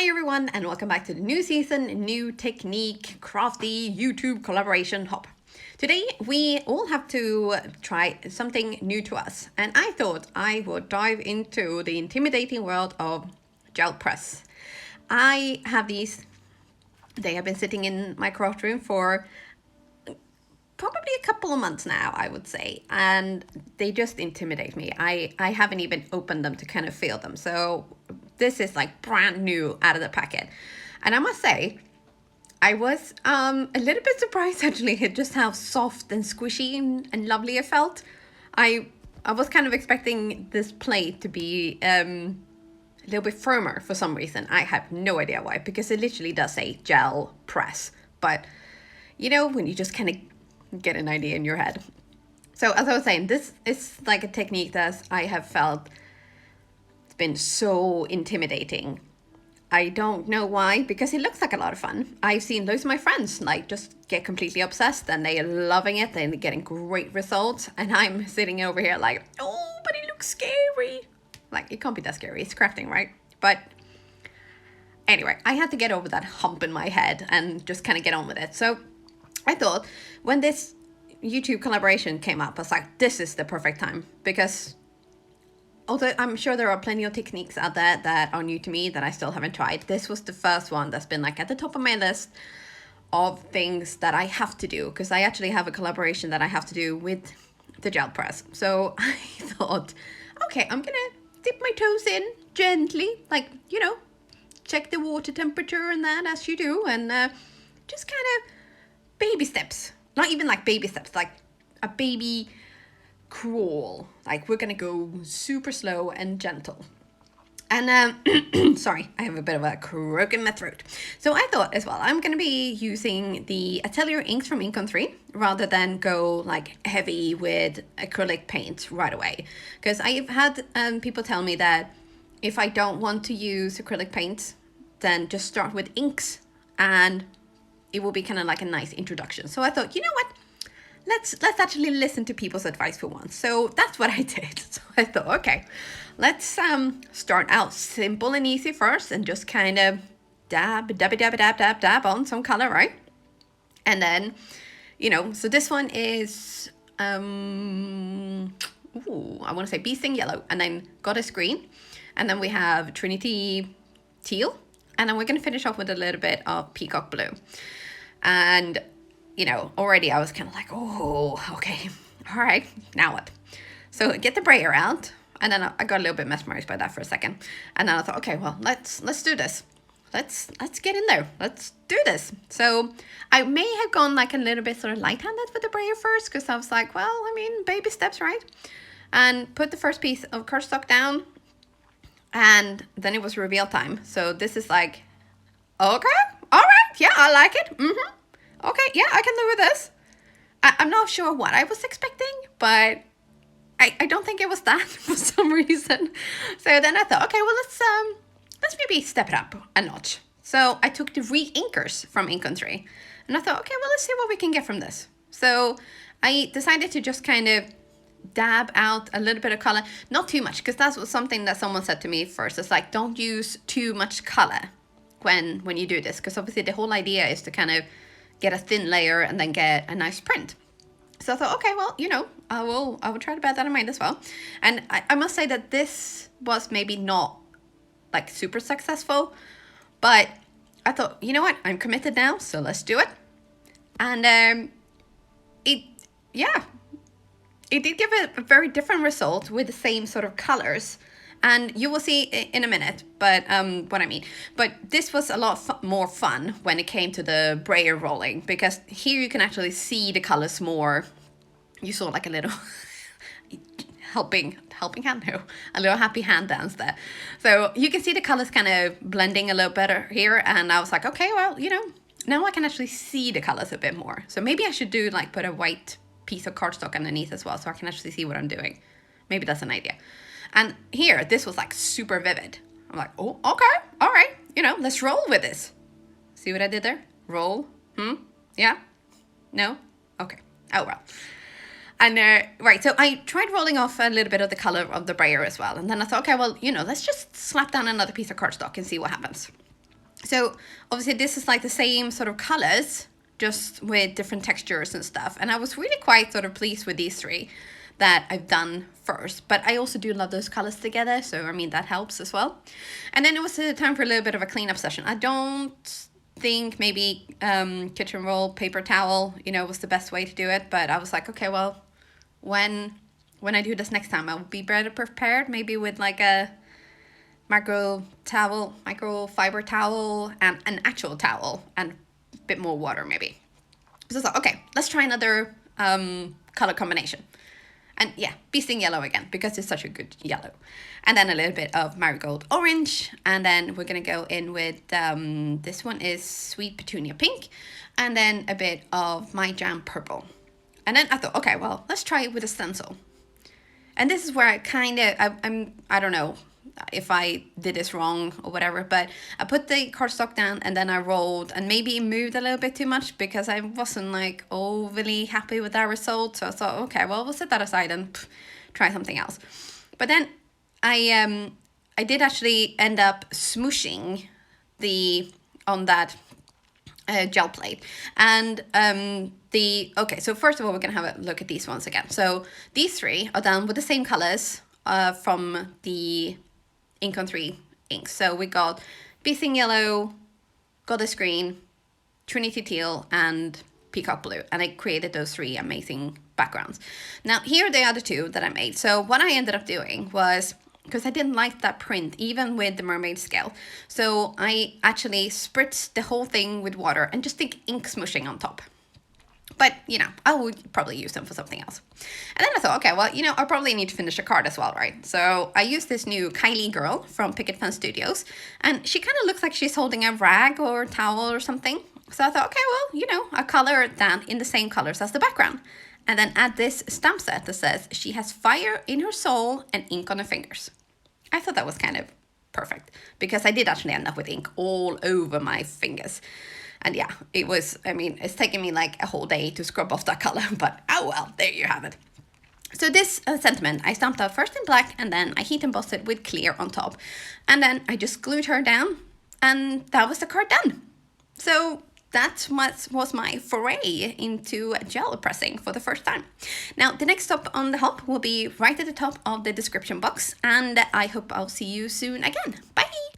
Hi everyone, and welcome back to the new season, new technique, crafty YouTube collaboration hop. Today we all have to try something new to us, and I thought I would dive into the intimidating world of gel press. I have these, they have been sitting in my craft room for probably a couple of months now, I would say, and they just intimidate me. I haven't even opened them to kind of feel them, so this is like brand new out of the packet. And I must say, I was a little bit surprised actually at just how soft and squishy and lovely it felt. I was kind of expecting this plate to be a little bit firmer for some reason. I have no idea why, because it literally does say gel press. But you know, when you just kind of get an idea in your head. So as I was saying, this is like a technique that I have felt been so intimidating. I don't know why, because it looks like a lot of fun. I've seen loads of my friends like just get completely obsessed and they are loving it, they're getting great results, and I'm sitting over here like, oh, but it looks scary. Like, it can't be that scary, it's crafting, right? But anyway, I had to get over that hump in my head and just kind of get on with it. So I thought when this YouTube collaboration came up, I was like, this is the perfect time, because although I'm sure there are plenty of techniques out there that are new to me that I still haven't tried, this was the first one that's been like at the top of my list of things that I have to do, because I actually have a collaboration that I have to do with the gel press. So I thought, okay, I'm gonna dip my toes in gently, like, you know, check the water temperature and that as you do, and just kind of baby steps. Not even like baby steps, like a baby crawl. Like, we're gonna go super slow and gentle. And sorry, I have a bit of a croak in my throat. So I thought as well, I'm gonna be using the Atelier Inks from Ink on 3 rather than go like heavy with acrylic paint right away. Because I've had people tell me that if I don't want to use acrylic paint, then just start with inks and it will be kind of like a nice introduction. So I thought, you know what? Let's actually listen to people's advice for once. So that's what I did. So I thought, okay, let's start out simple and easy first and just kind of dab on some color, right? And then, you know, so this one is, I want to say Bee Sting yellow, and then Goddess green. And then we have Trinity teal. And then we're going to finish off with a little bit of peacock blue. And you know, already I was kind of like, oh, okay, all right, now what? So get the brayer out, and then I got a little bit mesmerized by that for a second, and then I thought, okay, well, let's do this. Let's get in there. Let's do this. So I may have gone like a little bit sort of light-handed with the brayer first, because I was like, well, I mean, baby steps, right? And put the first piece of cardstock down, and then it was reveal time. So this is like, okay, all right, yeah, I like it. Okay, yeah, I can live with this. I'm not sure what I was expecting, but I don't think it was that for some reason. So then I thought, okay, well, let's maybe step it up a notch. So I took the re-inkers from Ink on 3, and I thought, okay, well, let's see what we can get from this. So I decided to just kind of dab out a little bit of color, not too much, because that was something that someone said to me first. It's like, don't use too much color when you do this, because obviously the whole idea is to kind of get a thin layer and then get a nice print. So I thought, okay, well, you know, I will try to bear that in mind as well. And I must say that this was maybe not like super successful, but I thought, you know what, I'm committed now, so let's do it. And it did give a very different result with the same sort of colors. And you will see in a minute, but what I mean. But this was a lot more fun when it came to the brayer rolling, because here you can actually see the colors more. You saw like a little helping hand, no, a little happy hand dance there. So you can see the colors kind of blending a little better here. And I was like, okay, well, you know, now I can actually see the colors a bit more. So maybe I should do like put a white piece of cardstock underneath as well, so I can actually see what I'm doing. Maybe that's an idea. And here, this was like super vivid. I'm like, oh, okay, all right, you know, let's roll with this. See what I did there? Roll, yeah, no, okay, oh well. And right, so I tried rolling off a little bit of the color of the brayer as well. And then I thought, okay, well, you know, let's just slap down another piece of cardstock and see what happens. So obviously this is like the same sort of colors, just with different textures and stuff. And I was really quite sort of pleased with these three that I've done first. But I also do love those colors together, so I mean that helps as well. And then it was time for a little bit of a cleanup session. I don't think maybe kitchen roll, paper towel, you know, was the best way to do it. But I was like, okay, well, when I do this next time, I'll be better prepared, maybe with like a microfiber towel, and an actual towel, and a bit more water maybe. So I thought, okay, let's try another color combination. And yeah, bee sting yellow again, because it's such a good yellow. And then a little bit of marigold orange. And then we're gonna go in with, this one is sweet petunia pink. And then a bit of my jam purple. And then I thought, okay, well, let's try it with a stencil. And this is where I kind of, I don't know if I did this wrong or whatever, but I put the cardstock down and then I rolled and maybe moved a little bit too much because I wasn't like overly happy with that result. So I thought, okay, well, we'll set that aside and try something else. But then I did actually end up smooshing on that gel plate. And okay, so first of all, we're gonna have a look at these ones again. So these three are done with the same colors from the Ink on 3 inks. So we got bee sting yellow, goddess green, trinity teal, and peacock blue. And I created those three amazing backgrounds. Now here are the other two that I made. So what I ended up doing was, because I didn't like that print, even with the mermaid scale. So I actually spritzed the whole thing with water and just did ink smooshing on top. But, you know, I would probably use them for something else. And then I thought, okay, well, you know, I'll probably need to finish a card as well, right? So I used this new Kylee Girl from Picket Fence Studios. And she kind of looks like she's holding a rag or towel or something. So I thought, okay, well, you know, I'll color that in the same colors as the background. And then add this stamp set that says, she has fire in her soul and ink on her fingers. I thought that was kind of perfect, because I did actually end up with ink all over my fingers. And yeah, it was, I mean, it's taken me like a whole day to scrub off that color, but oh well, there you have it. So this sentiment, I stamped out first in black, and then I heat embossed it with clear on top. And then I just glued her down, and that was the card done. So that was my foray into gel pressing for the first time. Now, the next stop on the hop will be right at the top of the description box, and I hope I'll see you soon again. Bye!